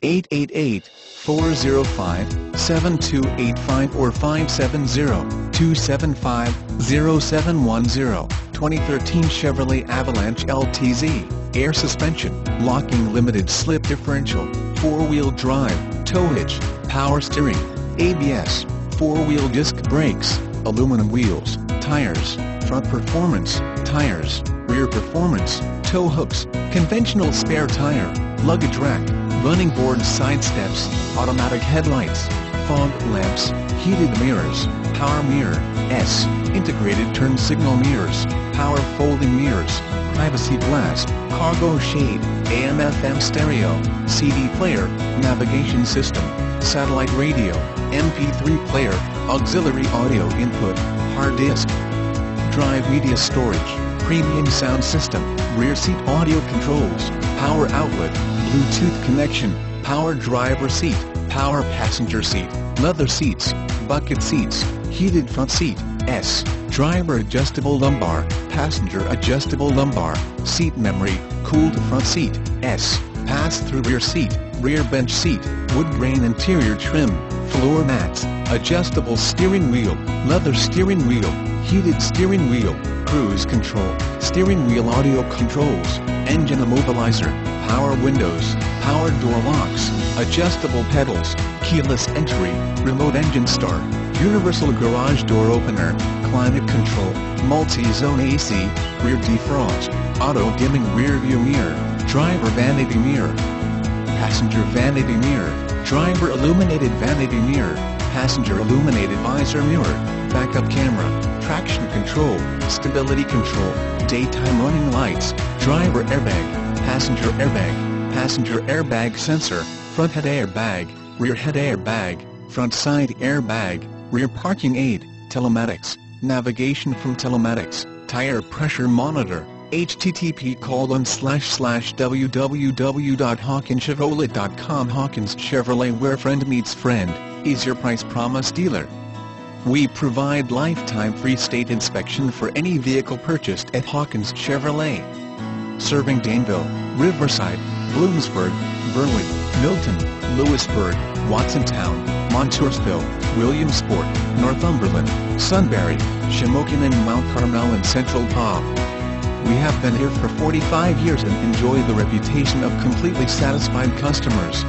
888-405-7285 or 570-275-0710. 2013 Chevrolet Avalanche LTZ, air suspension, locking limited slip differential, 4-wheel drive, tow hitch, power steering, ABS, 4-wheel disc brakes, aluminum wheels, tires, front performance, tires, rear performance, tow hooks, conventional spare tire, luggage rack, running board side steps, automatic headlights, fog lamps, heated mirrors, power mirror, integrated turn signal mirrors, power folding mirrors, privacy glass, cargo shade, AM/FM stereo, CD player, navigation system, satellite radio, MP3 player, auxiliary audio input, hard disk, drive media storage, premium sound system, rear seat audio controls, power outlet, Bluetooth connection, power driver seat, power passenger seat, leather seats, bucket seats, heated front seat, driver adjustable lumbar, passenger adjustable lumbar, seat memory, cooled front seat, pass-through rear seat, rear bench seat, wood grain interior trim, floor mats, adjustable steering wheel, leather steering wheel, heated steering wheel, cruise control, steering wheel audio controls, engine immobilizer, power windows, power door locks, adjustable pedals, keyless entry, remote engine start, universal garage door opener, climate control, multi-zone AC, rear defrost, auto-dimming rear view mirror, driver vanity mirror, passenger vanity mirror, driver illuminated vanity mirror, passenger illuminated visor mirror, backup camera, traction control, stability control, daytime running lights, driver airbag, passenger airbag sensor, front head airbag, rear head airbag, front side airbag, rear parking aid, telematics, navigation from telematics, tire pressure monitor, http://www.hawkinschevrolet.com. Hawkins Chevrolet, where friend meets friend, is your price promise dealer. We provide lifetime free state inspection for any vehicle purchased at Hawkins Chevrolet. Serving Danville, Riverside, Bloomsburg, Berwick, Milton, Lewisburg, Watsontown, Montoursville, Williamsport, Northumberland, Sunbury, Shamokin and Mount Carmel and Central Palm. We have been here for 45 years and enjoy the reputation of completely satisfied customers.